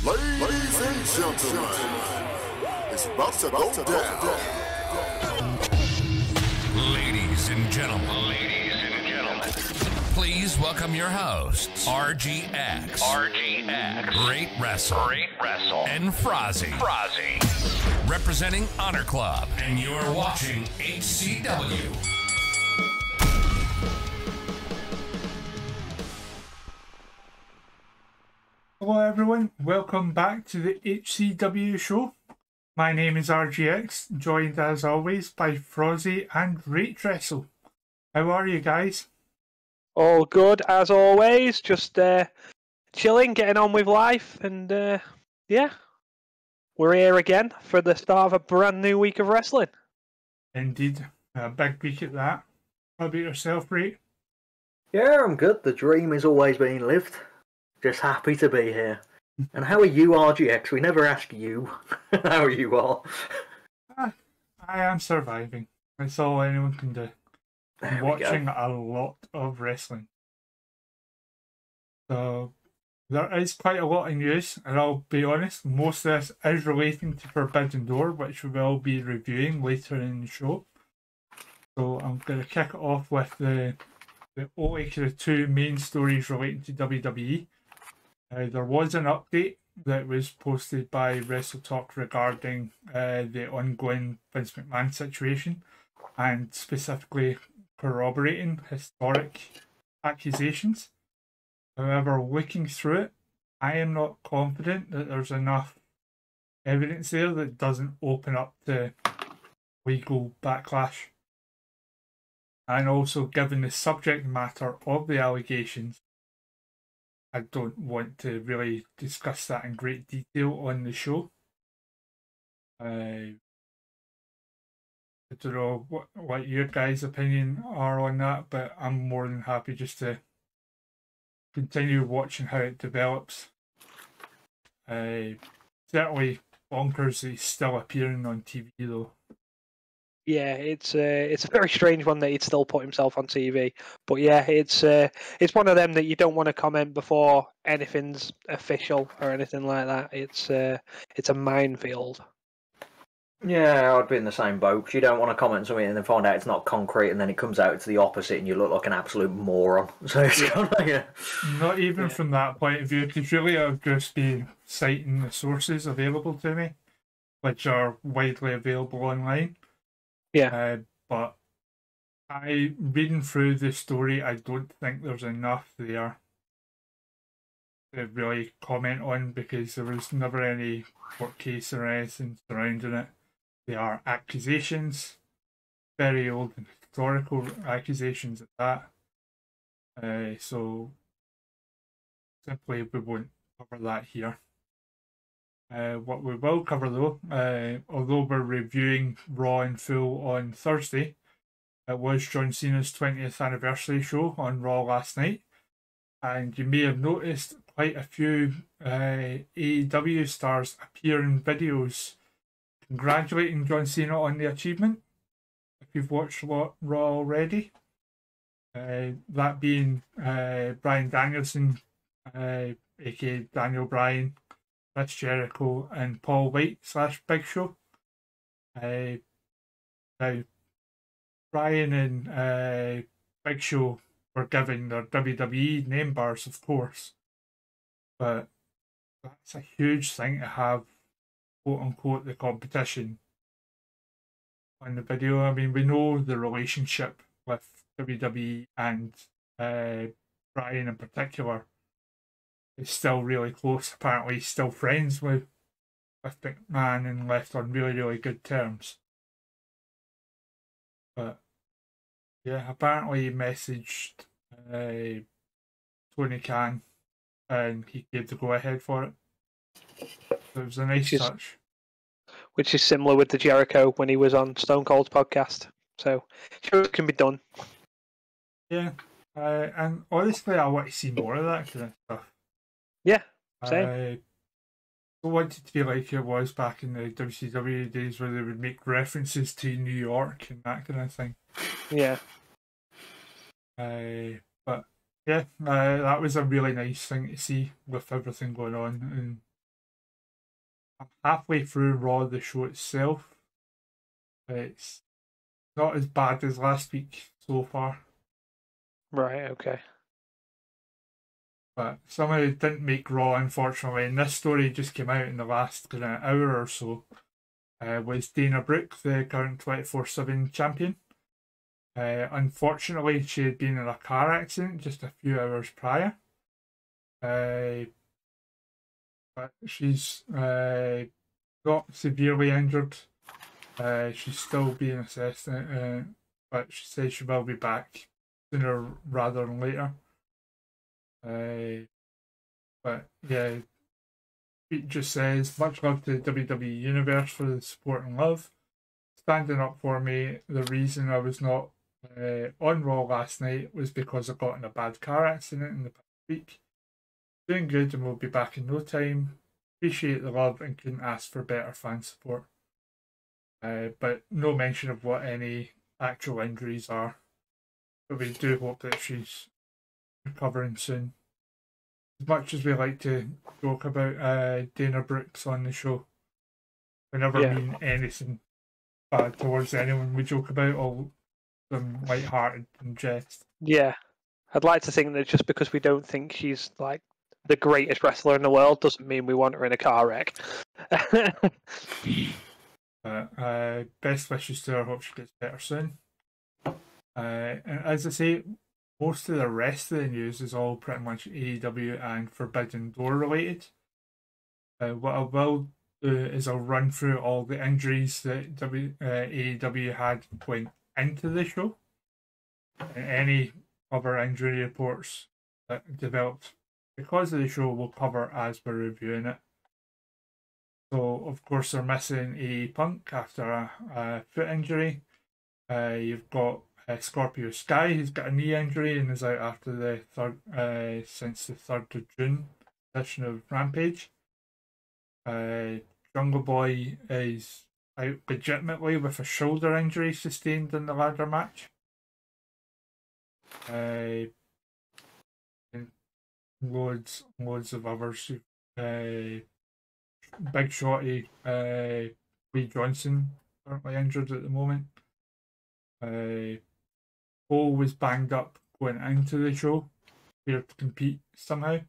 Ladies and gentlemen, it's about to go down. Ladies and gentlemen, please welcome your hosts, RGX, RateWrestle, and Frozzy, representing Honor Club, and you're watching HCW. Hello everyone, welcome back to the HCW Show. My name is RGX, joined as always by Frozzy and RateWrestle. How are you guys? All good as always, just chilling, getting on with life, and yeah, we're here again for the start of a brand new week of wrestling. Indeed, a big week at that. How about yourself, Rate? Yeah, I'm good. The dream is always being lived. Just happy to be here. And how are you, RGX? We never ask you how you are. I am surviving. That's all anyone can do. I'm watching a lot of wrestling. So, there is quite a lot of news, and I'll be honest, most of this is relating to Forbidden Door, which we will be reviewing later in the show. So, I'm going to kick it off with the only kind of two main stories relating to WWE. There was an update that was posted by WrestleTalk regarding the ongoing Vince McMahon situation, and specifically corroborating historic accusations. However, looking through it, I am not confident that there's enough evidence there that doesn't open up to legal backlash. And also, given the subject matter of the allegations, I don't want to really discuss that in great detail on the show. I don't know what your guys' opinion are on that, but I'm more than happy just to continue watching how it develops. Certainly bonkers that he's still appearing on TV though. Yeah, it's a very strange one that he'd still put himself on TV. But yeah, it's one of them that you don't want to comment before anything's official or anything like that. It's a minefield. Yeah, I'd be in the same boat. 'Cause you don't want to comment on something and then find out it's not concrete, and then it comes out it's the opposite, and you look like an absolute moron. So it's kind of, yeah. Not even from that point of view, because really I've just been citing the sources available to me, which are widely available online. Yeah. But reading through the story, I don't think there's enough there to really comment on, because there was never any court case or anything surrounding it. They are accusations, very old and historical accusations at that. So simply we won't cover that here. What we will cover though, although we're reviewing Raw in full on Thursday, it was John Cena's 20th anniversary show on Raw last night, and you may have noticed quite a few AEW stars appear in videos congratulating John Cena on the achievement. If you've watched Raw already, that being Bryan Danielson, aka Daniel Bryan, Chris Jericho, and Paul White / Big Show. Now, Bryan and Big Show were given their WWE name bars, of course, but that's a huge thing to have, quote unquote, the competition on the video. I mean, we know the relationship with WWE and Bryan in particular is still really close. Apparently he's still friends with McMahon and left on really, really good terms. But yeah, apparently he messaged Tony Khan and he gave the go ahead for it. So it was a nice touch. Which is similar with the Jericho when he was on Stone Cold's podcast. So sure, it can be done. Yeah, and honestly I want to see more of that kind of stuff. Yeah, same. I want it to be like it was back in the WCW days, where they would make references to New York and that kind of thing. Yeah. But yeah, that was a really nice thing to see with everything going on, and I'm halfway through Raw, the show itself. It's not as bad as last week so far. Right, okay. But somehow it didn't make Raw, unfortunately. And this story just came out in the last kind of hour or so. Was Dana Brooke, the current 24/7 champion. Unfortunately, she had been in a car accident just a few hours prior. But she's not severely injured. She's still being assessed, but she says she will be back sooner rather than later. But yeah, it just says, much love to the WWE Universe for the support and love. Standing up for me. The reason I was not on Raw last night was because I got in a bad car accident in the past week. Doing good and will be back in no time. Appreciate the love and couldn't ask for better fan support. But no mention of what any actual injuries are. But we do hope that she's recovering soon. As much as we like to joke about Dana Brooks on the show, we never mean anything bad towards anyone we joke about, all them light-hearted and jest. Yeah. I'd like to think that just because we don't think she's like the greatest wrestler in the world doesn't mean we want her in a car wreck. Best wishes to her. Hope she gets better soon. And as I say, most of the rest of the news is all pretty much AEW and Forbidden Door related. What I will do is I'll run through all the injuries that AEW had going into the show, and any other injury reports that developed because of the show we'll cover as we're reviewing it. So, of course, they're missing a Punk after a foot injury. You've got Scorpio Sky, who's got a knee injury and is out after the since the 3rd of June edition of Rampage. Jungle Boy is out legitimately with a shoulder injury sustained in the ladder match. And loads of others. Big Shotty, Lee Johnson, currently injured at the moment. Cole was banged up going into the show, here to compete somehow.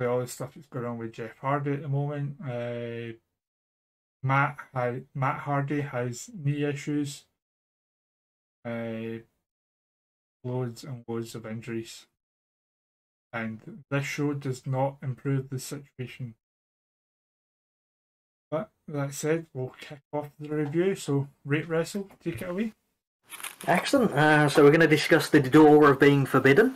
All the stuff that's going on with Jeff Hardy at the moment. Matt Hardy has knee issues. Loads and loads of injuries. And this show does not improve the situation. But that said, we'll kick off the review. So, RateWrestle, take it away. Excellent. So we're going to discuss the door of being forbidden.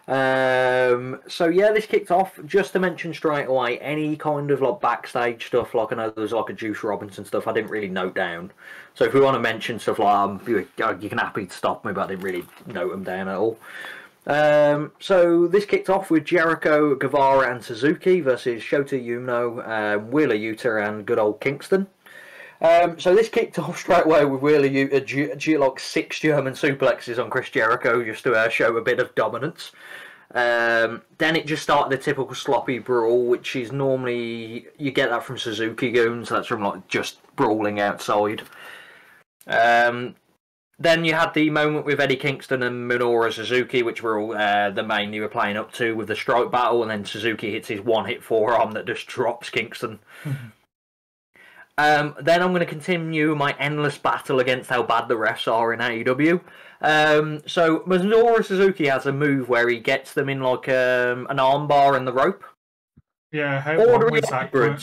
So yeah, this kicked off. Just to mention straight away, any kind of like backstage stuff, like I know there's like a Juice Robinson stuff, I didn't really note down. So if we want to mention stuff like you can happy to stop me, but I didn't really note them down at all. So this kicked off with Jericho, Guevara and Suzuki versus Shota Umino, Wheeler Yuta and good old Kingston. So this kicked off straight away with Wheeler Yuta like 6 German suplexes on Chris Jericho just to show a bit of dominance. Then it just started the typical sloppy brawl, which is normally you get that from Suzuki goons. That's from like just brawling outside. Then you had the moment with Eddie Kingston and Minoru Suzuki, which were all the main you were playing up to with the strike battle, and then Suzuki hits his one-hit forearm that just drops Kingston. Then I'm going to continue my endless battle against how bad the refs are in AEW. So Minoru Suzuki has a move where he gets them in like an armbar and the rope. Yeah, how long was that count?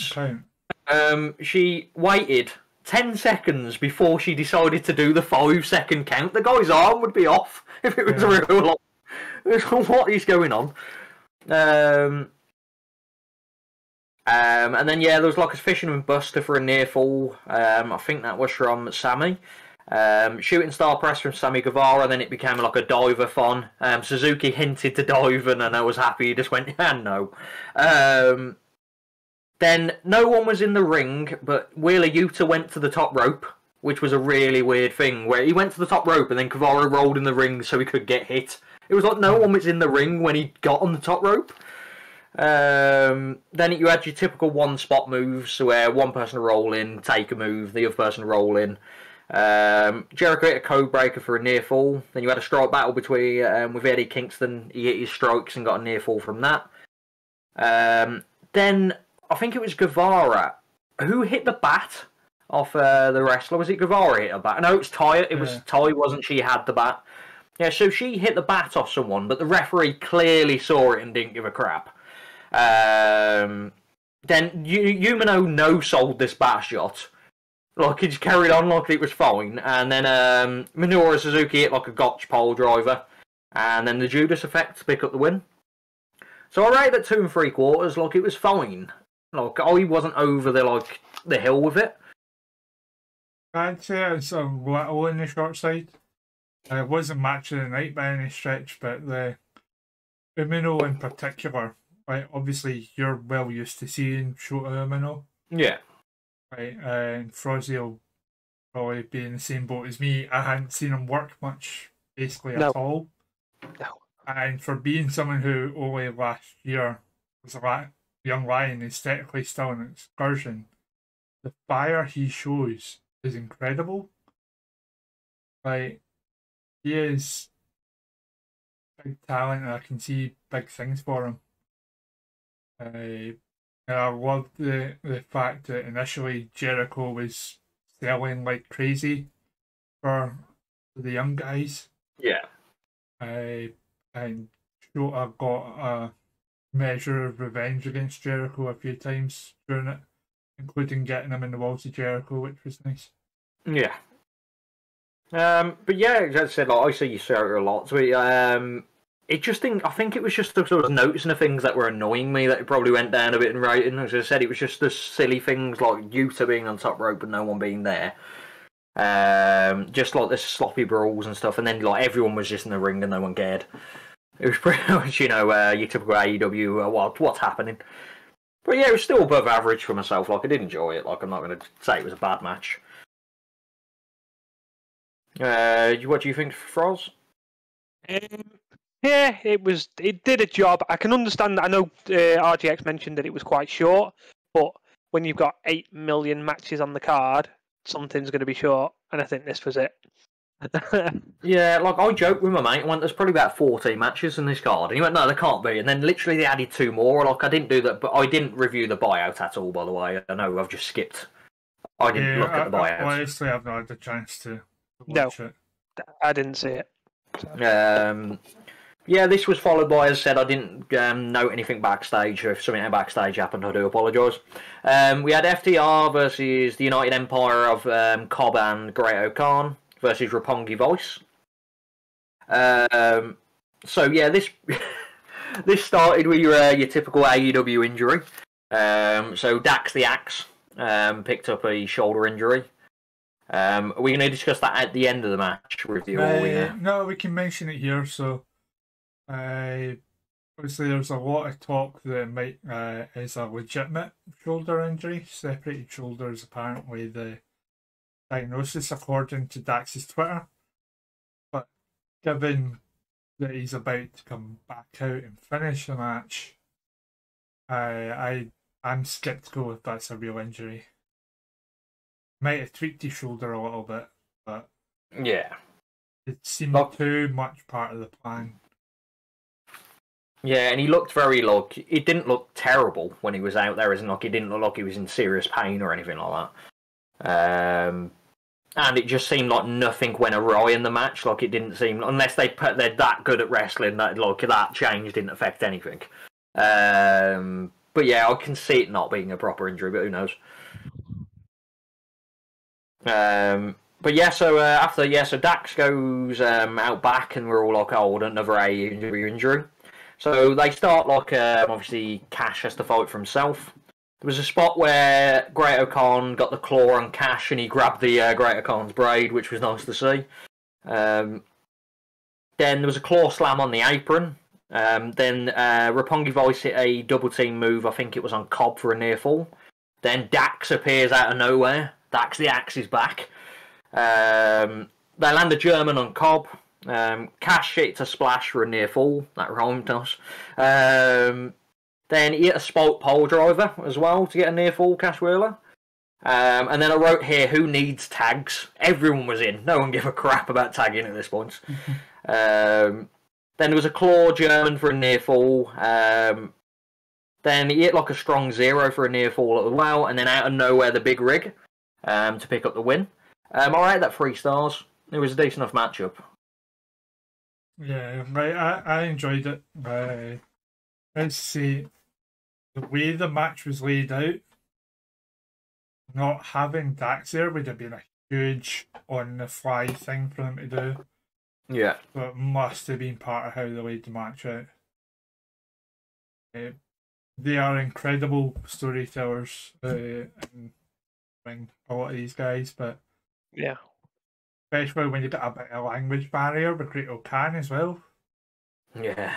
She waited 10 seconds before she decided to do the 5-second count. The guy's arm would be off if it was a real long. What is going on? And then yeah, there was like a fisherman buster for a near fall. I think that was from Sammy. Shooting star press from Sammy Guevara. Then it became like a diver fun. Suzuki hinted to dive, and I was happy. He just went, no. Then no one was in the ring, but Wheeler Yuta went to the top rope, which was a really weird thing, where he went to the top rope and then Guevara rolled in the ring so he could get hit. It was like no one was in the ring when he got on the top rope. Then you had your typical one-spot moves, where one person roll in, take a move, the other person roll in. Jericho hit a code breaker for a near fall. Then you had a strike battle between with Eddie Kingston. He hit his strikes and got a near fall from that. Then I think it was Guevara who hit the bat off the wrestler. Was it Guevara hit a bat? No, it's Ty. It was Ty, wasn't she? Had the bat. Yeah, so she hit the bat off someone, but the referee clearly saw it and didn't give a crap. Then Umino no-sold this bat shot. Like, he just carried on like it was fine. And then Minoru Suzuki hit like a gotch pole driver. And then the Judas effect to pick up the win. So I rated at 2 3/4. Like, it was fine. Like, I wasn't over the hill with it. I'd say it's a little on the short side. It wasn't match of the night by any stretch, but the Umino in particular, right? Obviously, you're well used to seeing Shota Umino. Yeah. Right, and Frozzy will probably be in the same boat as me. I hadn't seen him work much, basically, at all. No. And for being someone who only last year was a young lion, aesthetically still an excursion, the fire he shows is incredible. Like, he is big talent, and I can see big things for him. And I loved the fact that initially Jericho was selling like crazy for the young guys. Yeah. And Shota got a measure of revenge against Jericho a few times during it, including getting him in the walls of Jericho, which was nice. Yeah. But yeah, as I said, like, I see you say it a lot. So it just I think it was just the sort of noticing the things that were annoying me that it probably went down a bit in rating. As I said, it was just the silly things like Yuta being on top rope and no one being there. Just like the sloppy brawls and stuff, and then like everyone was just in the ring and no one cared. It was pretty much, your typical AEW, what's happening. But yeah, it was still above average for myself. Like, I did enjoy it. Like, I'm not going to say it was a bad match. What do you think, Froz? Yeah, it did a job. I can understand that. I know RGX mentioned that it was quite short, but when you've got 8 million matches on the card, something's going to be short, and I think this was it. Yeah, like, I joked with my mate and went, there's probably about 14 matches in this card, and he went, no, there can't be, and then literally they added 2 more. Like, I didn't do that, but I didn't review the buyout at all, by the way. I know I've just skipped. I didn't look at the buyout. Honestly, I've not had the chance to watch it. I didn't see it. So. Yeah, this was followed by, as I said, I didn't note anything backstage. If something backstage happened, I do apologise. We had FTR versus the United Empire of Cobb and Great-O-Khan versus Roppongi Vice. So yeah, this this started with your typical AEW injury. So Dax the Axe picked up a shoulder injury. Are we going to discuss that at the end of the match review? No, we can mention it here. So, obviously, there's a lot of talk that it might is a legitimate shoulder injury. Separated shoulder is apparently the diagnosis, according to Dax's Twitter. But given that he's about to come back out and finish the match, I'm skeptical if that's a real injury. Might have tweaked his shoulder a little bit, but yeah, it seemed too much part of the plan. Yeah, and he looked very it didn't look terrible when he was out there, isn't like he didn't look like he was in serious pain or anything like that. And it just seemed like nothing went awry in the match. Like, it didn't seem, unless they're that good at wrestling, that that change didn't affect anything. But yeah, I can see it not being a proper injury, but who knows. But yeah, so Dax goes out back, and we're all like, oh, another injury. So they start like, obviously Cash has to fight for himself. There was a spot where Great-O-Khan got the claw on Cash, and he grabbed the Great-O-Khan's braid, which was nice to see. Then there was a claw slam on the apron. Then Roppongi Vice hit a double team move. I think it was on Cobb for a near fall. Then Dax appears out of nowhere. Dax the Axe is back. They land a German on Cobb. Cash hits a splash for a near fall. That rhymed us. Then he hit a spike pole driver as well to get a near fall cash wheeler. And then I wrote here, who needs tags? Everyone was in. No one gave a crap about tagging at this point. Then there was a claw German for a near fall. Then he hit like a strong 0 for a near fall as well. And then out of nowhere, the big rig to pick up the win. I rated that 3 stars. It was a decent enough matchup. Yeah, right. I enjoyed it. Let's see, the way the match was laid out, not having Dax there would have been a huge on-the-fly thing for them to do. Yeah. So it must have been part of how they laid the match out. They are incredible storytellers, and a lot of these guys, but yeah, especially when you got a bit of language barrier with Great O'Can as well. Yeah.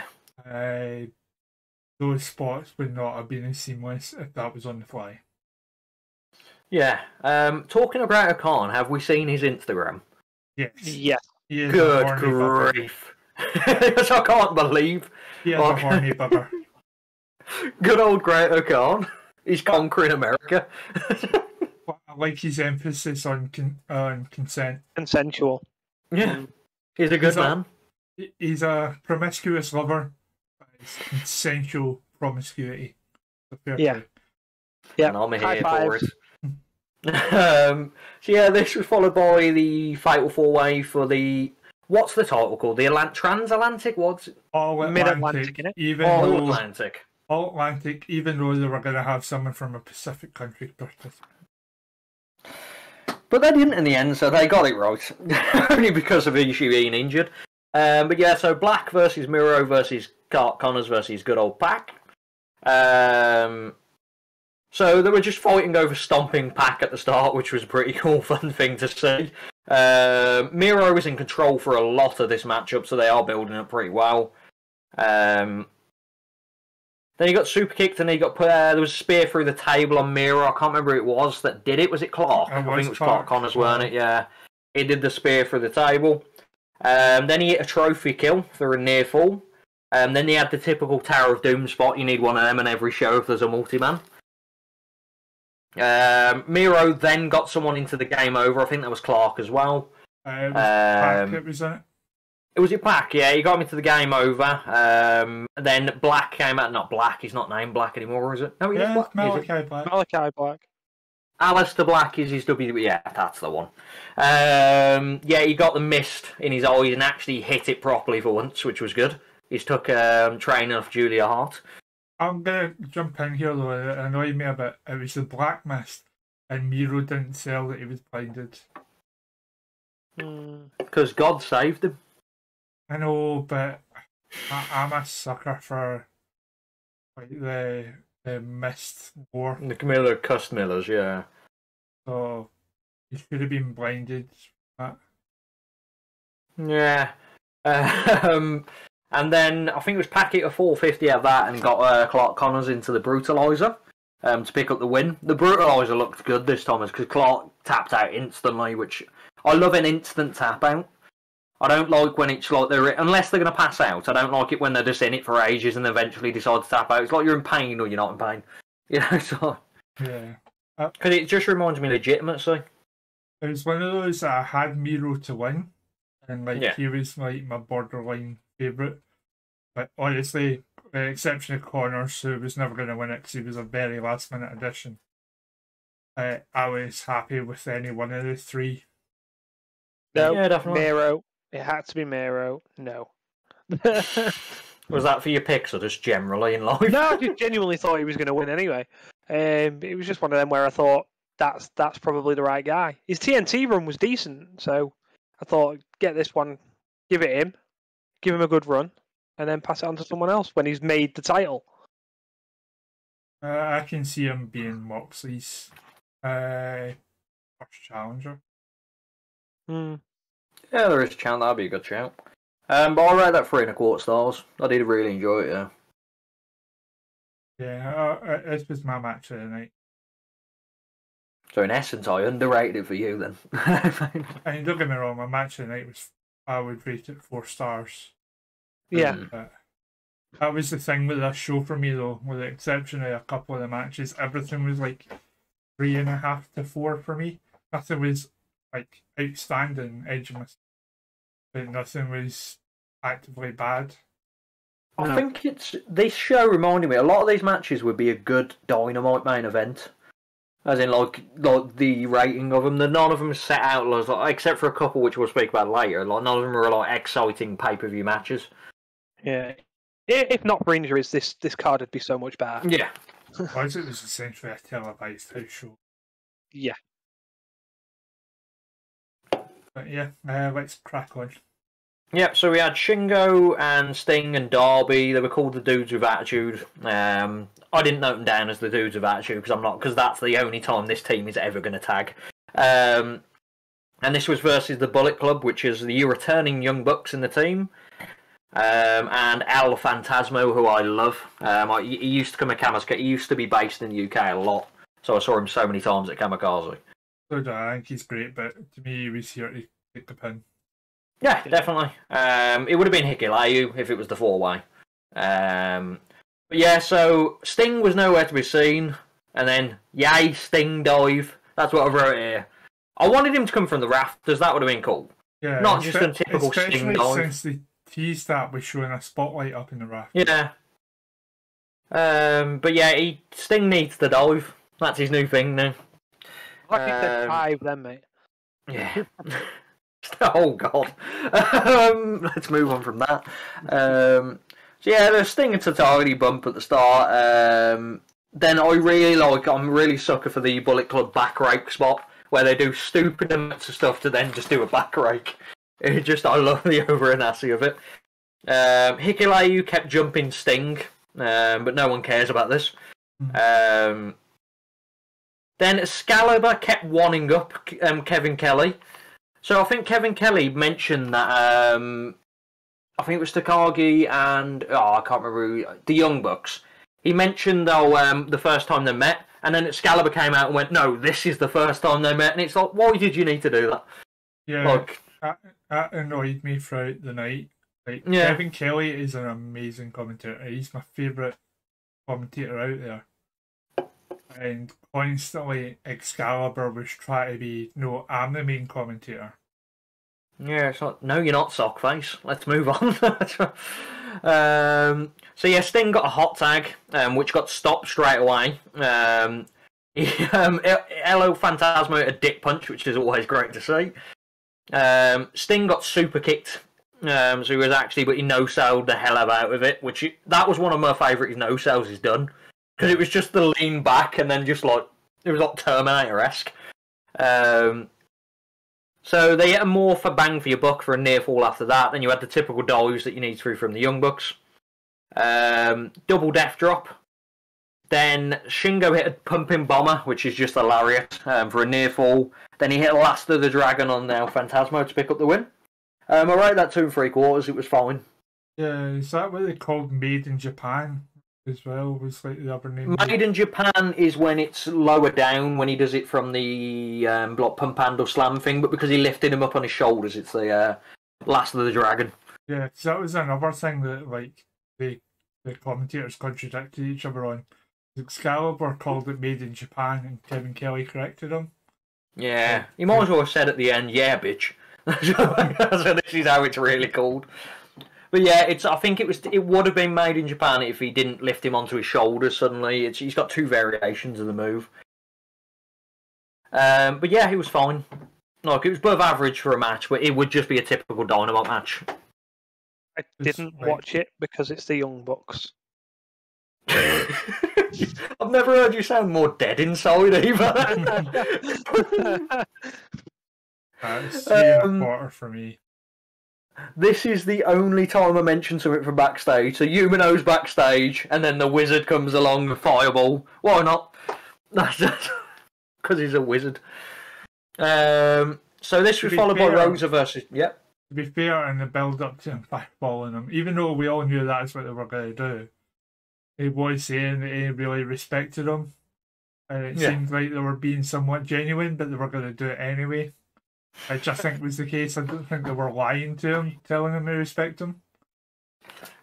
Those spots would not have been as seamless if that was on the fly. Yeah. Talking about O'Can, have we seen his Instagram? Yes. Yes. He is Good a horny grief. I can't believe. He is a horny bubber. Good old Great O'Can. He's conquering America. I like his emphasis on consent. Consensual. Yeah. He's a good man. He's a promiscuous lover. It's consensual promiscuity. Yeah. Yeah. And I'm here High for fives. it. So yeah, this was followed by the Fatal 4-Way for the... What's the title called? The Transatlantic? What's it? All Mid-Atlantic, Atlantic. innit? All Atlantic. All Atlantic, even though they were going to have someone from a Pacific country participate. But they didn't in the end, so they got it right. Only because of Ishii being injured. But yeah, so Black versus Miro versus Connors versus good old Pac. So they were just fighting over stomping Pac at the start, which was a pretty cool, fun thing to see. Miro was in control for a lot of this matchup, so they are building up pretty well. Then he got super kicked, and he got put. There was a spear through the table on Miro. I can't remember who it was that did it. Was it Clark? I think it was Clark Connors, weren't it? Yeah, he did the spear through the table. Then he hit a trophy kill for a near fall. Then he had the typical Tower of Doom spot. You need one of them in every show if there's a multi-man. Miro then got someone into the game over. I think that was Clark as well. It was Pac that was in it. Was it Pac? Yeah, he got me to the game over. Then Black came out. Not Black. He's not named Black anymore, is it? No, he is Black. Malachi Black. Malachi Black. Alistair Black is his WWE. Yeah, that's the one. Yeah, he got the mist in his eyes and actually hit it properly for once, which was good. He's took training off Julia Hart. I'm going to jump in here, though. It annoyed me a bit. It was the black mist, and Miro didn't sell that he was blinded. Because God saved him. I know, but I'm a sucker for like the mist war. The Camilla Cust Millers, yeah. So he should have been blinded. Yeah. And then I think it was Packet a 450 of that and got Clark Connors into the Brutalizer to pick up the win. The Brutalizer looked good this time because Clark tapped out instantly, which I love an instant tap out. I don't like when it's like unless they're going to pass out. I don't like it when they're just in it for ages and eventually decide to tap out. It's like you're in pain or you're not in pain. You know, so. Yeah. Because it just reminds me of legitimacy. It was one of those that I had Miro to win. And like he was like my borderline favourite. But honestly, with the exception of Connors, who was never going to win it because he was a very last minute addition, I was happy with any one of the three. No, yeah, definitely. Miro. It had to be Miro. No. Was that for your picks or just generally in life? No, I just genuinely thought he was going to win anyway. It was just one of them where I thought that's probably the right guy. His TNT run was decent, so I thought get this one, give it him, give him a good run, and then pass it on to someone else when he's made the title. I can see him being Moxley's first challenger. Yeah, there is a chance. That'd be a good shout. But I rate that 3.25 stars. I did really enjoy it, yeah. Yeah, this was my match of the night. So in essence, I underrated it for you then. I mean, don't get me wrong, my match of the night was, I would rate it 4 stars. Yeah. That was the thing with this show for me, though. With the exception of a couple of the matches, everything was like 3.5 to 4 for me. Nothing was like outstanding, edge of my, but nothing was actively bad. I think this show reminded me. A lot of these matches would be a good Dynamite main event, as in like the rating of them. None of them set out as like, except for a couple which we'll speak about later. Like none of them were like exciting pay-per-view matches. Yeah. If not for injuries, this card would be so much better. Yeah. Because it was essentially a televised house show. Yeah. But yeah, let's crack on. Yeah, so we had Shingo and Sting and Darby. They were called the Dudes with Attitude. I didn't note them down as the Dudes with Attitude because that's the only time this team is ever going to tag. And this was versus the Bullet Club, which is the returning Young Bucks in the team. And El Phantasmo, who I love. He used to come at Kamikaze. He used to be based in the UK a lot, so I saw him so many times at Kamikaze. So I think he's great, but to me, he was here to take the pin. Yeah, definitely. It would have been Hikuleu if it was the 4-way. But yeah, so Sting was nowhere to be seen, and then yay, Sting dive. That's what I wrote here. I wanted him to come from the rafters. That would have been cool. Yeah, not just a typical Sting dive. Since they teased that with showing a spotlight up in the raft. Yeah. But yeah, Sting needs the dive. That's his new thing now. I think they're 5 then, mate. Yeah. Oh god. Let's move on from that. So yeah, the Sting and Tatari bump at the start. Then I'm really sucker for the Bullet Club back rake spot where they do stupid amounts of stuff to then just do a back rake. I love the over-anassi of it. Hikuleu kept jumping Sting, but no one cares about this. Then Excalibur kept wanting up Kevin Kelly. So I think Kevin Kelly mentioned that, I think it was Takagi and, I can't remember, the Young Bucks. He mentioned the first time they met, and then Excalibur came out and went, no, this is the first time they met, and it's like, why did you need to do that? Yeah, that annoyed me throughout the night. Kevin Kelly is an amazing commentator. He's my favourite commentator out there. And constantly Excalibur was trying to be, no, I'm the main commentator. Yeah, it's like, no, you're not, Sockface. Let's move on. So yeah, Sting got a hot tag, which got stopped straight away. Hello Phantasmo a dick punch, which is always great to see. Sting got super kicked. So he was but he no-selled the hell out of it, that was one of my favourite no-sells he's done. Because it was just the lean back and then just like, it was like Terminator-esque. So they get more for bang for your buck for a near fall after that. Then you had the typical dives that you need through from the Young Bucks. Double death drop. Then Shingo hit a pumping bomber, which is just a lariat for a near fall. Then he hit Last of the Dragon on now Phantasmo to pick up the win. I rate that 2 3/4. It was fine. Yeah, is that what they called Made in Japan as well? Was like the other name? Made in Japan is when it's lower down, when he does it from the pump handle slam thing, but because he lifted him up on his shoulders, it's the Last of the Dragon. Yeah, because that was another thing that like the commentators contradicted each other on. Excalibur called it Made in Japan, and Kevin Kelly corrected him. Yeah, he might as well have said at the end, "Yeah, bitch." So this is how it's really called. But yeah, I think it would have been Made in Japan if he didn't lift him onto his shoulders suddenly. He's got 2 variations of the move. But yeah, he was fine. Like, it was above average for a match, but it would just be a typical Dynamite match. I didn't watch it because it's the Young Bucks. I've never heard you sound more dead inside either. It's 3 1/4 for me. This is the only time I mention something from backstage. So Yumino's backstage, and then the wizard comes along with Fireball. Why not? That's just because he's a wizard. So this was followed by Rosa versus... Yep. To be fair, in the build-up to him fireballing him, even though we all knew that's what they were going to do, he was saying that he really respected him. And it seemed like they were being somewhat genuine, but they were going to do it anyway. Which I think was the case. I don't think they were lying to him, telling him they respect him.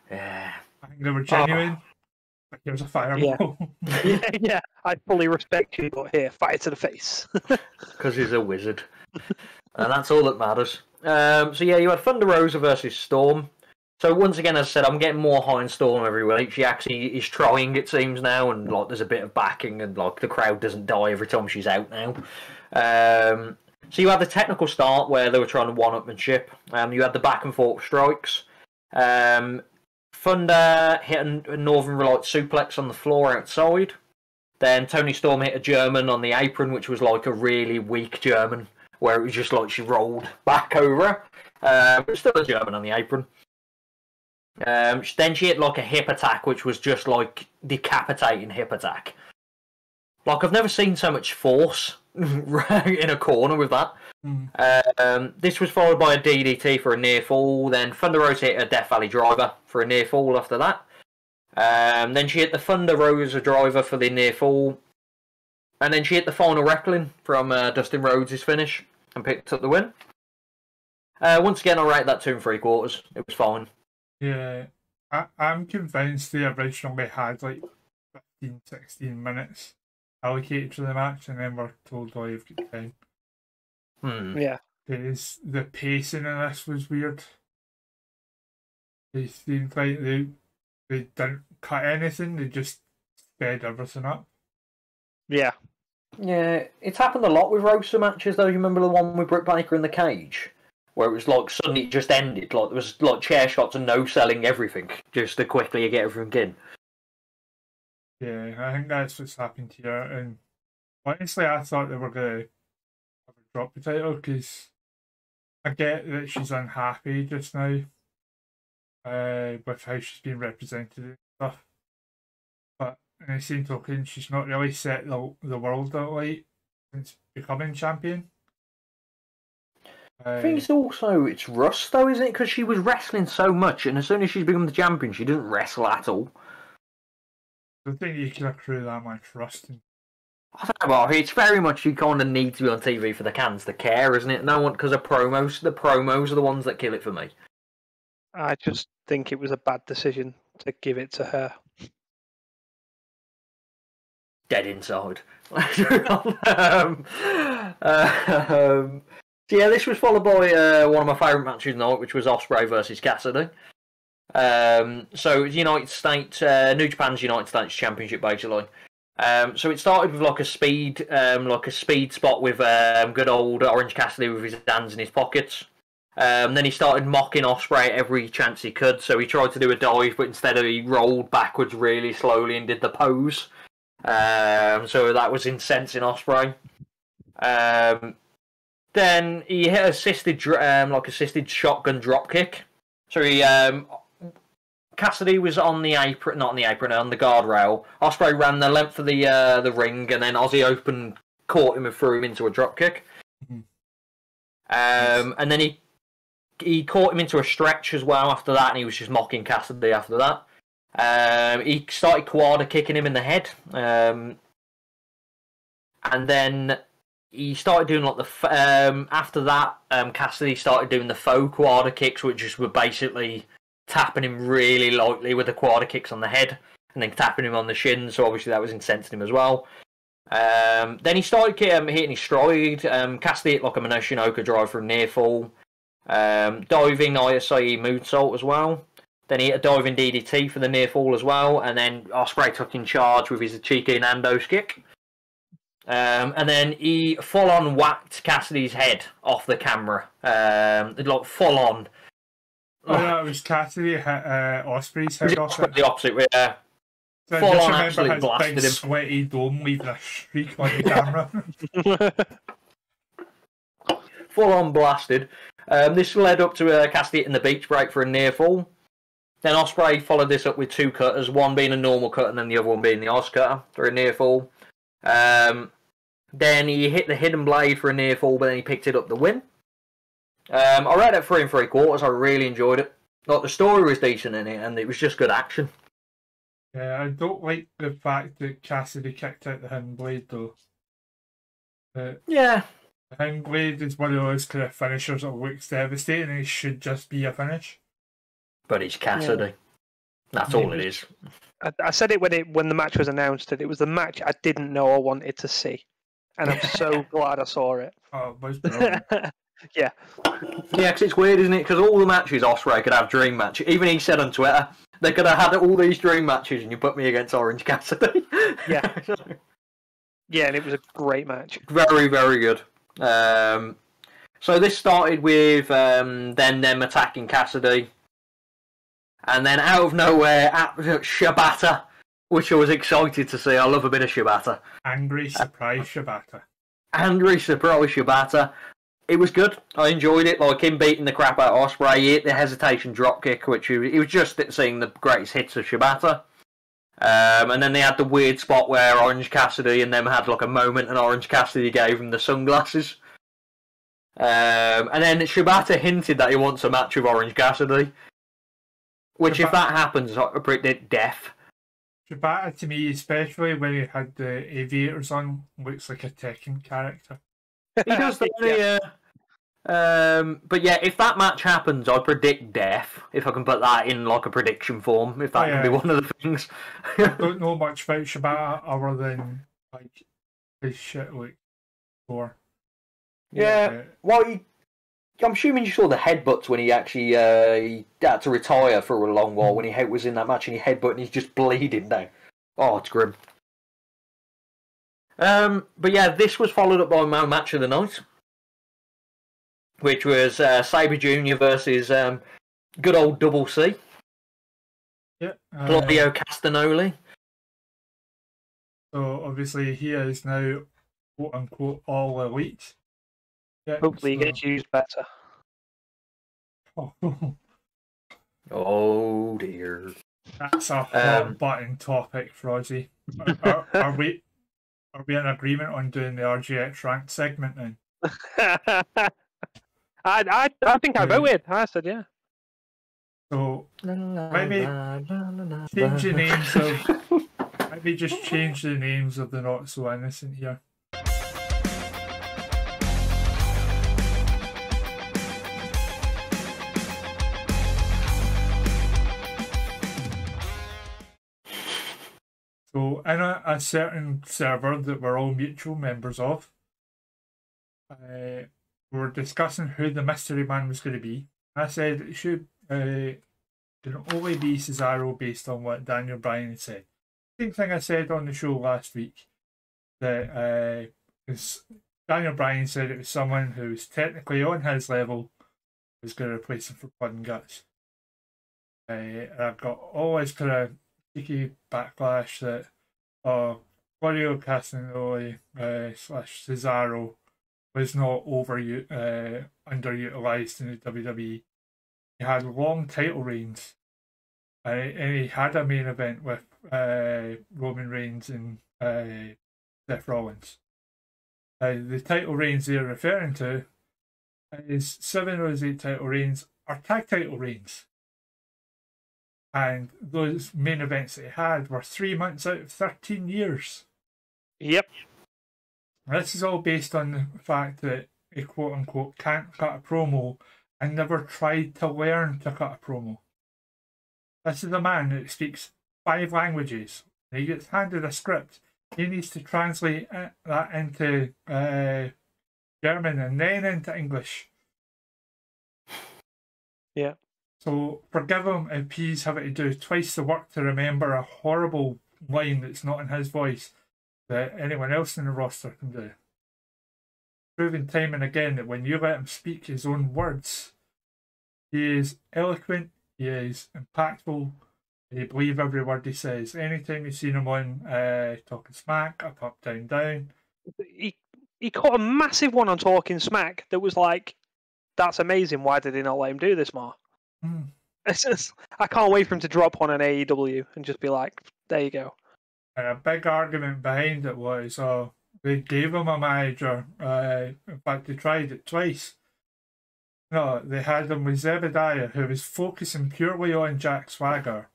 Yeah. I think they were genuine. Like it was a fireball. Yeah, I fully respect you, but here, fire to the face. Because he's a wizard. And that's all that matters. So yeah, you had Thunder Rosa versus Storm. So once again, as I said, I'm getting more high in Storm every week. She actually is trying, it seems now, and like there's a bit of backing, and like the crowd doesn't die every time she's out now. So you had the technical start where they were trying to one-upmanship. You had the back and forth strikes. Thunder hit a Northern Light suplex on the floor outside. Then Toni Storm hit a German on the apron, which was like a really weak German, where it was just like she rolled back over. But still a German on the apron. Then she hit like a hip attack, which was just like decapitating hip attack. Like I've never seen so much force in a corner with that. This was followed by a DDT for a near fall. Then Thunder Rosa hit a Death Valley driver for a near fall after that. Then she hit the Thunder Rosa driver for the near fall. And then she hit the final Reckling from Dustin Rhodes' finish and picked up the win. Once again, I rate that 2 3/4. It was fine. Yeah, I'm convinced they originally had like 15, 16 minutes allocated for the match, and then we're told, oh, you've got 10. Yeah. Because the pacing in this was weird. They seemed like they didn't cut anything, they just sped everything up. Yeah. Yeah, it's happened a lot with Rosa matches, though. You remember the one with Britt Baker in the cage? Where it was like suddenly it just ended. Like there was like chair shots and no selling everything just to quickly get everything in. Yeah, I think that's what's happened here. And honestly, I thought they were going to drop the title because I get that she's unhappy just now with how she's been represented and stuff. But in the same token, she's not really set the world alight since becoming champion. I think it's rust though, isn't it? Because she was wrestling so much, and as soon as she's become the champion, she didn't wrestle at all. I don't think you can accrue that much rust. I don't know, it's very much you kind of need to be on TV for the cans to care, isn't it? No one, because of promos. The promos are the ones that kill it for me. I just think it was a bad decision to give it to her. Dead inside. So yeah, this was followed by one of my favourite matches tonight, which was Ospreay versus Cassidy. So United States, New Japan's United States Championship, basically. So it started with like a speed spot with good old Orange Cassidy with his hands in his pockets. Then he started mocking Ospreay every chance he could. So he tried to do a dive, but instead he rolled backwards really slowly and did the pose. So that was incensing Ospreay. Then he hit assisted shotgun drop kick. So he Cassidy was on the apron, not on the apron, on the guardrail. Ospreay ran the length of the ring, and then Ozzy Open caught him and threw him into a drop kick. And then he caught him into a stretch as well after that, and he was just mocking Cassidy after that. He started quad kicking him in the head, and then he started doing like after that. Cassidy started doing the faux quad kicks, which just were basically tapping him really lightly with the quad kicks on the head, and then tapping him on the shins. So obviously that was incensing him as well. Then he started hitting his stride. Cassidy hit like a Minoshinoka drive from near fall. Diving ISIE moonsault as well. Then he hit a diving DDT for the near fall as well. And then Ospreay took in charge with his cheeky Nando's kick. And then he full on whacked Cassidy's head off the camera. Like full on. Oh, yeah, it was Cassidy hit Ospreay's head off it. The opposite, yeah. So Full I just on remember absolutely his blasted big him. sweaty dome leaving a streak on the camera. Full on blasted. This led up to Cassidy hitting the beach break for a near fall. Then Ospreay followed this up with two cutters, one being a normal cut and then the other one being the Os cutter for a near fall. Then he hit the hidden blade for a near fall, but then he picked it up the win. I read it 3 3/4. I really enjoyed it. Like the story was decent in it, and it was just good action. Yeah, I don't like the fact that Cassidy kicked out the hidden blade though. Yeah. The hidden blade is one of those kind of finishers that looks devastating and it should just be a finish. But it's Cassidy. That's all it is. I said it when the match was announced that it was the match I didn't know I wanted to see, and I'm so glad I saw it. Oh, it was brilliant. Yeah. Yeah, because it's weird, isn't it? Because all the matches Ospreay could have dream match. Even he said on Twitter, they could have had all these dream matches and you put me against Orange Cassidy. Yeah. Yeah, and it was a great match. Very, very good. So this started with them attacking Cassidy. And then out of nowhere, Shibata, which I was excited to see. I love a bit of Shibata. Angry surprise Shibata. Angry surprise Shibata. It was good. I enjoyed it. Like him beating the crap out of Ospreay. He hit the hesitation dropkick, which he was just seeing the greatest hits of Shibata. And then they had the weird spot where Orange Cassidy and them had like a moment, and Orange Cassidy gave him the sunglasses. And then Shibata hinted that he wants a match with Orange Cassidy. Which, if that happens, I predict death. Shibata, to me, especially when he had the aviators on, looks like a Tekken character. He does, yeah. But yeah, if that match happens, I predict death. If I can put that in like a prediction form, if that can be one of the things. I don't know much about Shibata other than like his shit like before. Yeah. Well, I'm assuming you saw the headbutts when he actually he had to retire for a long while when he was in that match and he headbutt and he's just bleeding now. Oh, it's grim. But yeah, this was followed up by my match of the night, which was Sabre Jr. versus good old Double C. Yeah. Claudio Castagnoli. So obviously he is now quote unquote all elite. Yeah, Hopefully he gets used better. Oh dear. That's a hot button topic, Frozzy. Are we in agreement on doing the RGX ranked segment then? I think I voted. I said yeah. So let me change the names of. Let me just change the names of the not so innocent here. So in a certain server that we're all mutual members of, we were discussing who the mystery man was going to be. I said it should can only be Cesaro based on what Daniel Bryan had said. Same thing I said on the show last week, that Daniel Bryan said it was someone who was technically on his level was going to replace him for Blood and Guts. I've got always kind of cheeky backlash that Claudio Castagnoli / Cesaro was not underutilized in the WWE. He had long title reigns, and he had a main event with Roman Reigns and Seth Rollins. The title reigns they're referring to is 7 of those 8 title reigns are tag title reigns. And those main events that he had were 3 months out of 13 years. Yep. This is all based on the fact that he quote unquote can't cut a promo and never tried to learn to cut a promo. This is a man that speaks 5 languages. He gets handed a script. He needs to translate that into German and then into English. Yeah. So forgive him if he's having to do twice the work to remember a horrible line that's not in his voice that anyone else in the roster can do. Proving time and again that when you let him speak his own words, he is eloquent, he is impactful, and you believe every word he says. Anytime you've seen him on Talking Smack, up, down, down. He caught a massive one on Talking Smack that was like, that's amazing, why did he not let him do this more? It's just, I can't wait for him to drop on an AEW and just be like, there you go. And a big argument behind it was, they gave him a manager. In fact, they tried it twice. No, they had him with Zebediah, who was focusing purely on Jack Swagger,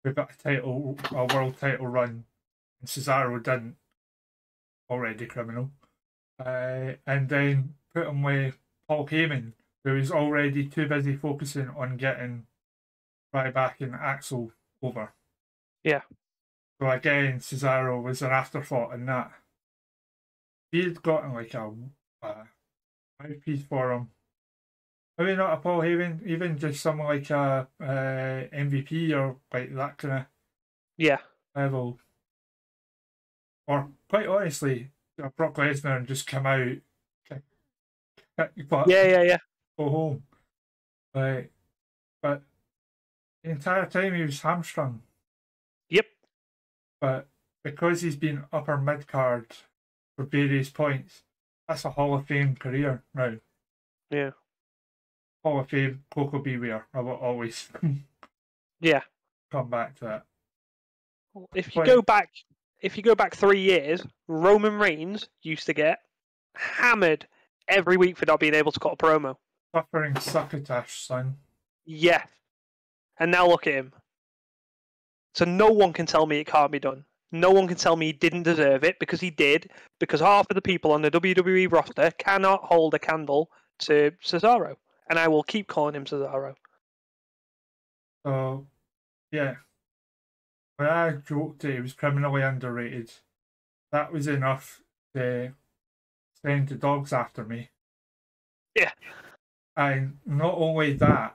who got a world title run, and Cesaro didn't. Already criminal. And then put him with Paul Heyman, who was already too busy focusing on getting Ryback and Axel over. Yeah. So again, Cesaro was an afterthought in that. He had gotten like a mouthpiece for him. Maybe not a Paul Heyman, even just someone like a MVP or like that kind of level. Or quite honestly, Brock Lesnar and just come out, kick your butt, go home. But the entire time he was hamstrung. Yep. But because he's been upper mid card for various points, that's a Hall of Fame career now. Yeah. Hall of Fame, Coco Beware. I will always come back to that. If you go back 3 years, Roman Reigns used to get hammered every week for not being able to cut a promo. Suffering succotash, son. Yeah. And now look at him. So no one can tell me it can't be done. No one can tell me he didn't deserve it, because he did, because half of the people on the WWE roster cannot hold a candle to Cesaro. And I will keep calling him Cesaro. So, yeah. When I joked that he was criminally underrated, that was enough to send the dogs after me. Yeah. And not only that,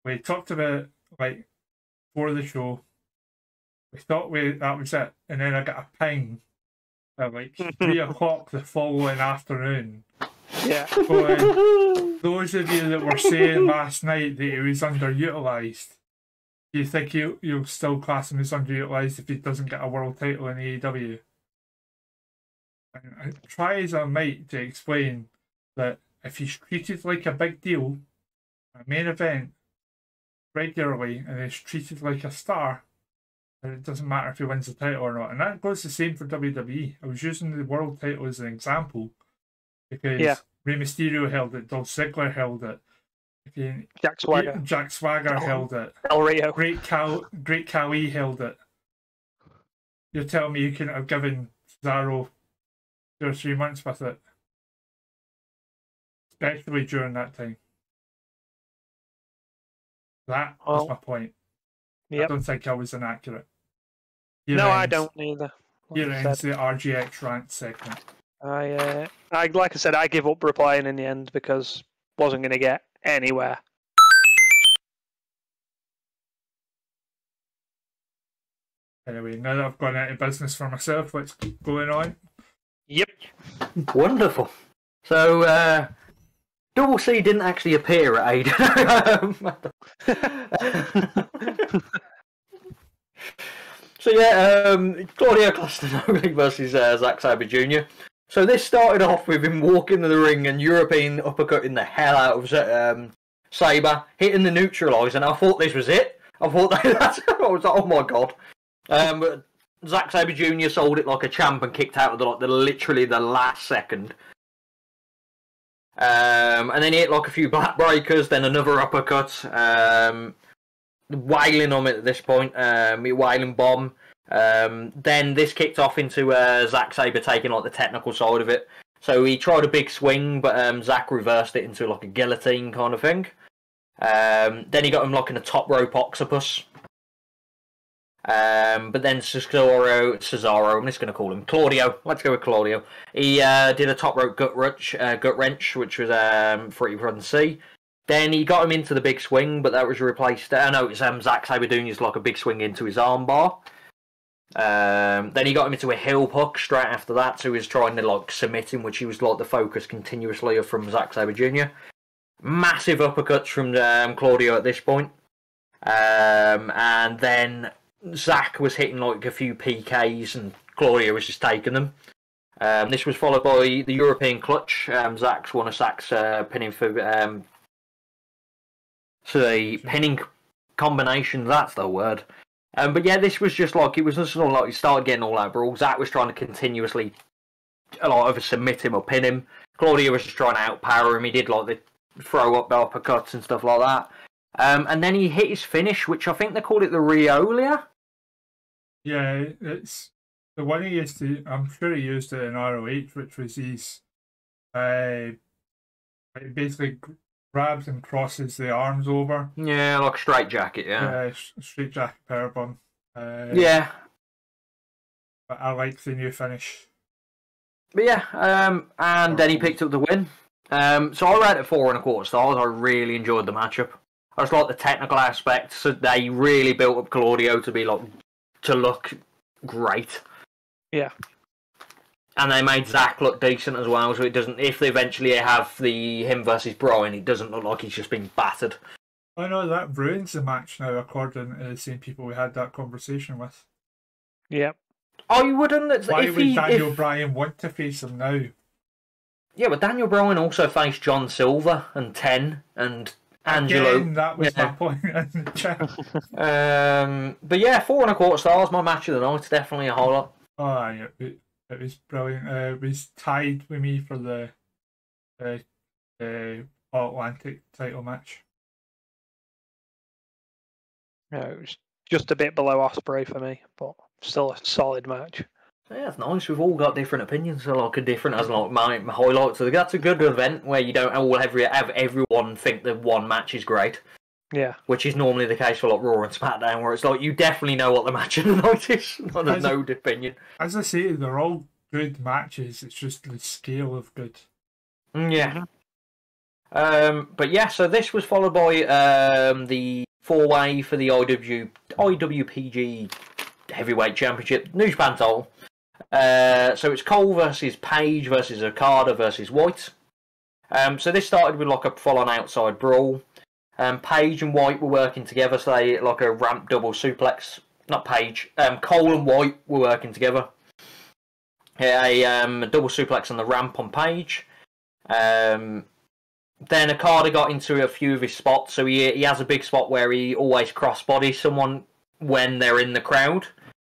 we talked about, like, before the show, we thought that was it. And then I got a ping at like 3 o'clock the following afternoon. Yeah. Going, those of you that were saying last night that he was underutilised, do you think you'll still class him as underutilised if he doesn't get a world title in AEW? And I try as I might to explain that if he's treated like a big deal, a main event, regularly, and is treated like a star, then it doesn't matter if he wins the title or not. And that goes the same for WWE. I was using the world title as an example because Rey Mysterio held it, Dolph Ziggler held it, Jack Swagger held it, El Rio. Great Khali held it. You're telling me you couldn't have given Cesaro 2 or 3 months with it, especially during that time. That was my point. Yep. I don't think I was inaccurate. I don't either. Here ends the RGX rant segment. I like I said, I give up replying in the end because wasn't going to get anywhere. Anyway, now that I've gone out of business for myself, what's going on? Yep. Wonderful. So, Double C didn't actually appear at AEW. So Claudio Castagnoli versus Zack Sabre Jr. So this started off with him walking to the ring and European uppercutting the hell out of Sabre, hitting the neutralizer, and I thought this was it. I thought I was like, oh my god. But Zack Sabre Jr. sold it like a champ and kicked out of literally the last second. And then he hit like a few backbreakers, then another uppercut. Wailing on it at this point, wailing bomb. Then this kicked off into Zack Sabre taking like the technical side of it. So he tried a big swing, but Zack reversed it into like a guillotine kind of thing. Then he got him like in a top rope octopus. But then Cesaro, I'm just going to call him Claudio. Let's go with Claudio. He did a top rope gut wrench, which was pretty fun to see. Then he got him into the big swing, but that was replaced. It's Zack Sabre Jr.'s like a big swing into his armbar. Then he got him into a heel hook straight after that, so he was trying to like submit him, which he was like the focus continuously from Zack Sabre Jr. Massive uppercuts from Claudio at this point. And then Zack was hitting like a few PKs and Claudio was just taking them. This was followed by the European clutch. Zack's one of Zack's pinning for so the pinning combination, that's the word. But yeah, this was just like, it was just sort of like he started getting all that brawl. Zack was trying to continuously either submit him or pin him. Claudio was just trying to outpower him. He did like the throw up uppercuts and stuff like that. And then he hit his finish, which I think they called it the Riolia. Yeah, it's the one he used to. I'm sure he used it in ROH, which was his basically grabs and crosses the arms over. Yeah, like a straight jacket, Yeah, straight jacket powerbomb. Yeah. But I like the new finish. But yeah, and then he picked up the win. So I rate it 4.25 stars. I really enjoyed the matchup. I just like the technical aspects. So they really built up Claudio to be to look great. Yeah. And they made Zach look decent as well, so it doesn't. If they eventually have him versus Brian, it doesn't look like he's just been battered. I know that ruins the match now, according to the same people we had that conversation with. Yeah. I wouldn't. Why would Daniel Bryan want to face him now? Yeah, but Daniel Bryan also faced John Silver and Ten and Angelo. Again, that was my point in the chat. But yeah, 4.25 stars. My match of the night. Definitely a highlight. Oh, yeah, it was brilliant. It was tied with me for the All Atlantic title match. Yeah, it was just a bit below Osprey for me, but still a solid match. Yeah, it's nice. We've all got different opinions, so like a different as like my highlights. So that's a good event where you don't all have everyone think that one match is great. Yeah, which is normally the case for like Raw and SmackDown, where it's like you definitely know what the match of the night is. There's no opinion. As I say, they're all good matches. It's just the scale of good. Yeah. But yeah, so this was followed by the 4-way for the IWPG Heavyweight Championship, New Japan title. So it's Cole versus Page versus Okada versus White. So this started with like a full-on outside brawl. Page and White were working together, so they like a ramp double suplex. Not Page. Cole and White were working together. A double suplex on the ramp on Page. Then Okada got into a few of his spots, so he has a big spot where he always crossbodies someone when they're in the crowd.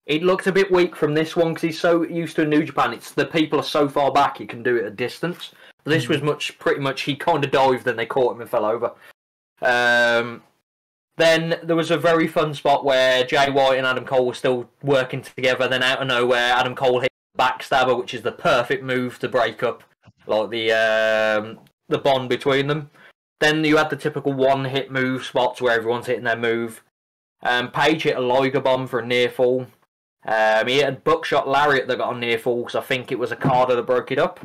It looked a bit weak from this one because he's so used to New Japan. It's the people are so far back he can do it at distance. But this was pretty much he kind of dived and they caught him and fell over. Then there was a very fun spot where Jay White and Adam Cole were still working together. Then out of nowhere, Adam Cole hit the backstabber, which is the perfect move to break up like the bond between them. Then you had the typical one-hit move spots where everyone's hitting their move. Page hit a Liger bomb for a near fall. He hit a buckshot lariat that got a near fall because I think it was Okada that broke it up.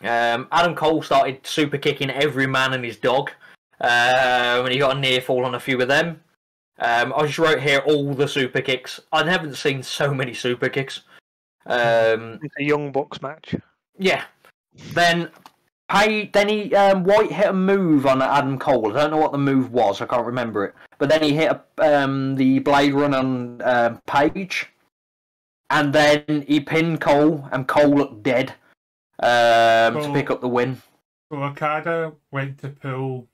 Adam Cole started super kicking every man and his dog. When he got a near fall on a few of them. I just wrote here all the super kicks. I haven't seen so many super kicks. It's a Young Bucks match. Yeah. Then White hit a move on Adam Cole. I don't know what the move was. I can't remember it. But then he hit the Blade Run on Page. And then he pinned Cole, and Cole looked dead to pick up the win. So Okada went to pull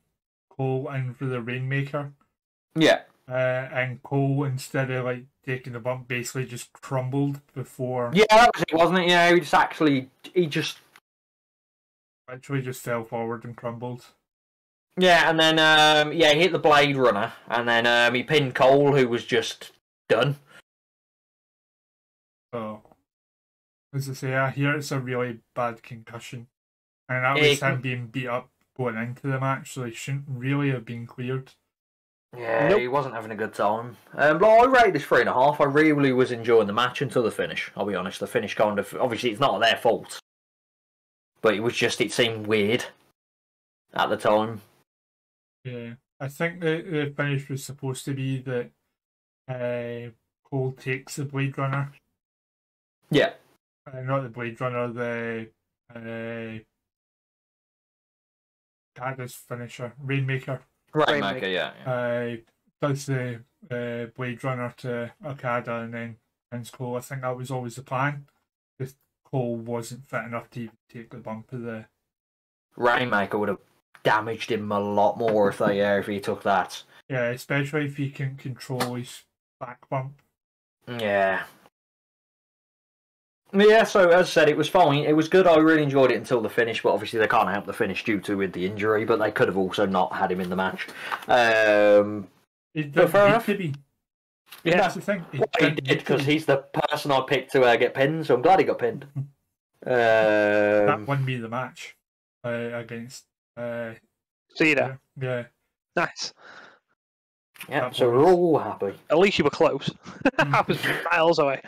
Cole in for the Rainmaker. Yeah. And Cole, instead of like taking the bump, basically just crumbled before. Yeah, that was it, wasn't it? Yeah, he just actually just fell forward and crumbled. Yeah, and then he hit the Blade Runner, and then he pinned Cole, who was just done. Oh, as I say, I hear it's a really bad concussion, and that was him being beat up going into the match, so he shouldn't really have been cleared. Yeah, He wasn't having a good time. But I rated this 3.5. I really was enjoying the match until the finish. I'll be honest, the finish kind of obviously it's not their fault, but it seemed weird at the time. Yeah, I think the finish was supposed to be that Cole takes the Blade Runner. Yeah. Not the Blade Runner, the Okada's finisher, Rainmaker. Rainmaker, yeah. Does the Blade Runner to Okada and then pins Cole. I think that was always the plan. Just Cole wasn't fit enough to even take the bump of the... Rainmaker would have damaged him a lot more if he took that. Yeah, especially if he can control his back bump. Yeah. Yeah, so as I said, it was fine. It was good. I really enjoyed it until the finish, but obviously they can't help the finish due to with the injury, but they could have also not had him in the match. He didn't need to be. Yeah, that's the thing. He did, because he's the person I picked to get pinned, so I'm glad he got pinned. That won me the match against See you there. Yeah. Nice. Yeah, so we're all happy. At least you were close. I was miles away.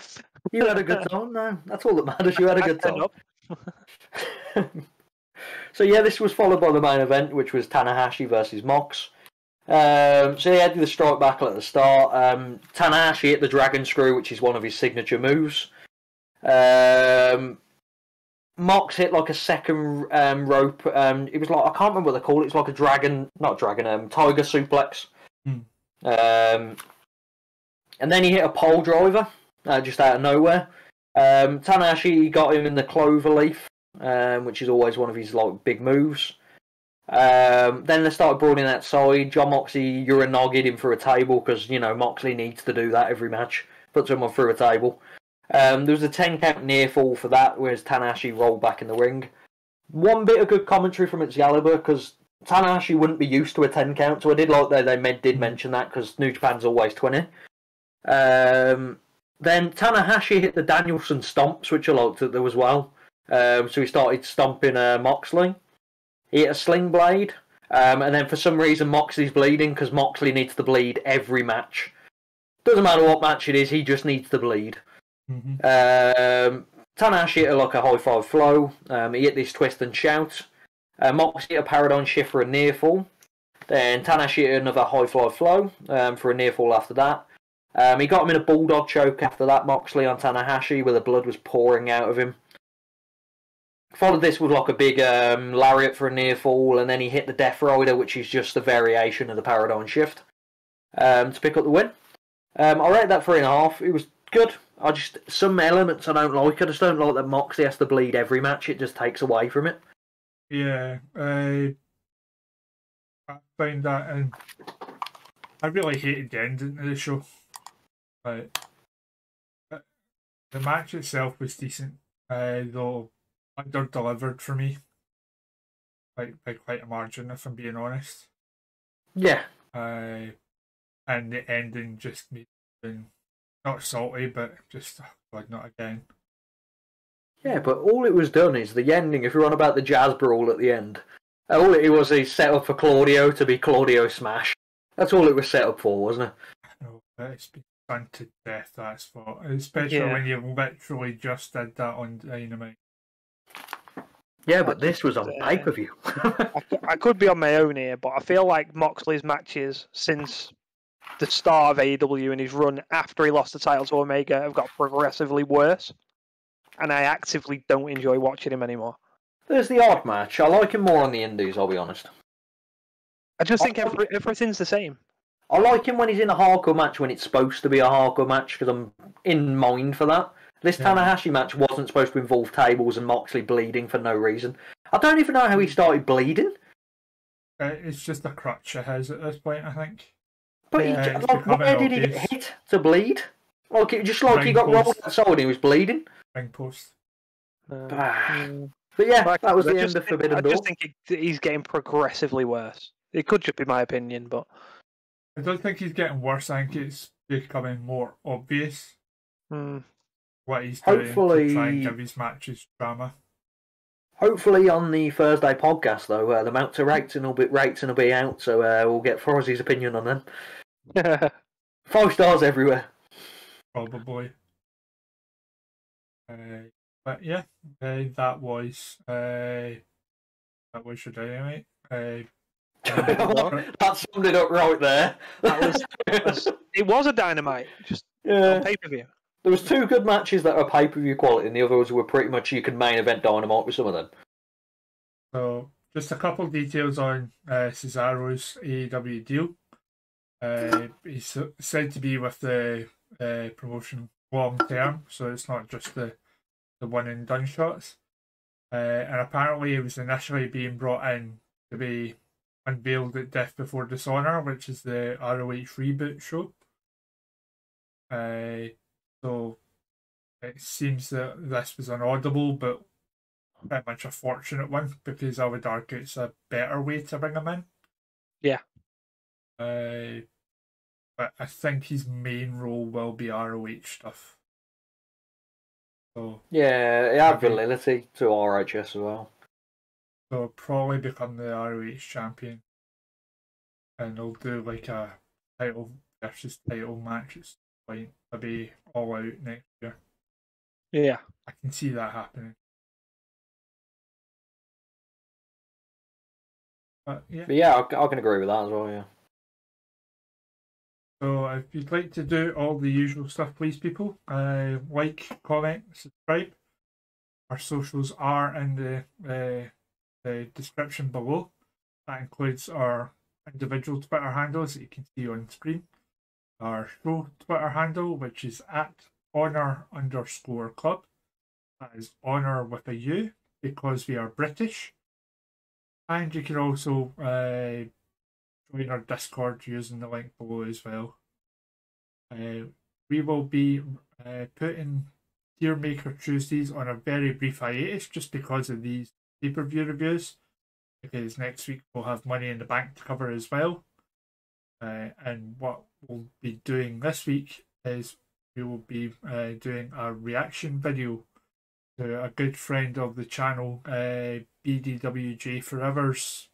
You had a good time, no? That's all that matters. You had a good time. So yeah, this was followed by the main event, which was Tanahashi versus Mox. So he had the strike battle at the start. Tanahashi hit the Dragon Screw, which is one of his signature moves. Mox hit like a second rope. It was like, I can't remember what they call it. It's like a tiger suplex. And then he hit a pole driver just out of nowhere. Tanahashi got him in the cloverleaf, which is always one of his like big moves. Then they started brawling outside. John Moxley Uranogi'd him through a table because, you know, Moxley needs to do that every match. Put someone through a table. There was a 10 count near fall for that, whereas Tanahashi rolled back in the ring. One bit of good commentary from Excalibur, because Tanahashi wouldn't be used to a 10 count, so I did like that they did mention that, because New Japan's always 20. Then Tanahashi hit the Danielson stomps, which I liked there as well. So he started stomping Moxley. He hit a sling blade, and then for some reason Moxley's bleeding, because Moxley needs to bleed every match. Doesn't matter what match it is, he just needs to bleed. Tanahashi hit like a high five flow. He hit this twist and shout. Moxley hit a paradigm shift for a near fall. Then Tanahashi hit another high fly flow for a near fall after that. He got him in a bulldog choke after that, Moxley on Tanahashi, where the blood was pouring out of him. Followed this with like a big lariat for a near fall, and then he hit the Death Rider, which is just a variation of the paradigm shift, to pick up the win. I rated that 3.5. It was good. Some elements I don't like. I just don't like that Moxley has to bleed every match. It just takes away from it. Yeah, I find that, and I really hated the ending of the show. Like, the match itself was decent, though under-delivered for me, like by quite a margin, if I'm being honest. Yeah. And the ending just made me not salty, but just, oh God, not again. Yeah, but all it was done is the ending. If you're on about the jazz brawl at the end, all it was is set up for Claudio to be Claudio Smash. That's all it was set up for, wasn't it? No, but it's been done to death, that's for. Especially when you literally just did that on Dynamite. Yeah, but this was on pay-per-view. I could be on my own here, but I feel like Moxley's matches since the start of AEW and his run after he lost the title to Omega have got progressively worse. And I actively don't enjoy watching him anymore. There's the odd match. I like him more on the indies, I'll be honest. I just think everything's the same. I like him when he's in a hardcore match when it's supposed to be a hardcore match, because I'm in mind for that. This Tanahashi match wasn't supposed to involve tables and Moxley bleeding for no reason. I don't even know how he started bleeding. It's just a crutch it has at this point, I think. But where did he get hit to bleed? Like, he got rolled outside and he was bleeding. Ring post. But yeah, that was the end of Forbidden Door. I just think he's getting progressively worse. It could just be my opinion, but I don't think he's getting worse. I think it's becoming more obvious what he's doing to try and give his matches drama. Hopefully on the Thursday podcast, though, the Meltzer rating will be out, so we'll get Frozzy's opinion on them. 5 stars everywhere. Probably. But yeah, that was your Dynamite. That summed it up right there. It was a Dynamite, just on pay-per-view. There was 2 good matches that are pay-per-view quality, and the others were pretty much you could main event Dynamite with some of them. So, just a couple of details on Cesaro's AEW deal. He's said to be with the promotion long term, so it's not just the one and done shots. And apparently, he was initially being brought in to be unveiled at Death Before Dishonor, which is the ROH reboot show. So it seems that this was an audible, but pretty much a fortunate one, because I would argue it's a better way to bring him in. Yeah. But I think his main role will be ROH stuff. So yeah, it had validity to RHS as well. So probably become the ROH champion. and they'll do like a title versus title match. It's like maybe All Out next year. Yeah. I can see that happening. But yeah, I can agree with that as well. Yeah. So if you'd like to do all the usual stuff, please, people, like, comment, subscribe. Our socials are in the description below. That includes our individual Twitter handles that you can see on screen. Our show Twitter handle, which is at @honor_club. That is honour with a U, because we are British. And you can also join our Discord using the link below as well. We will be putting Tier Maker Tuesdays on a very brief hiatus just because of these pay-per-view reviews, because next week we'll have Money in the Bank to cover as well. And what we'll be doing this week is we will be doing a reaction video to a good friend of the channel, BDWJ Forever's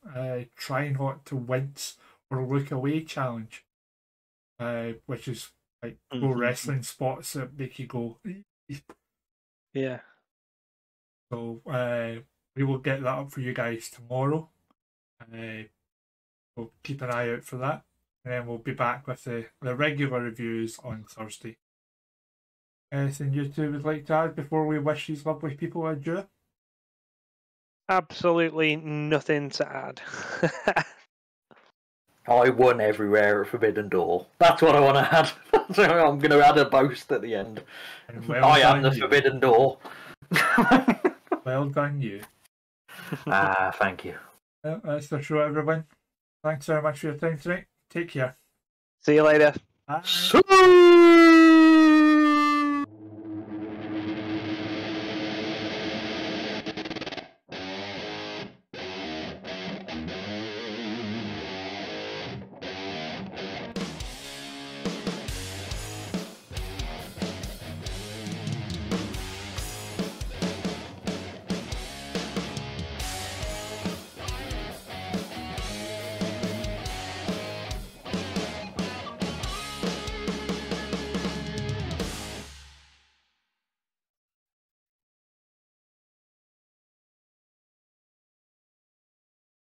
Try Not to Wince or Look Away challenge, which is like pro wrestling spots that make you go. Yeah. So we will get that up for you guys tomorrow. We'll keep an eye out for that, and then we'll be back with the regular reviews on Thursday. Anything you two would like to add before we wish these lovely people adieu? Absolutely nothing to add. I won everywhere at Forbidden Door. That's what I want to add. So I'm going to add a boast at the end. I am the Forbidden Door. Well done, you. Thank you. Well, that's the show, everyone. Thanks very much for your time tonight. Take care. See you later. Bye.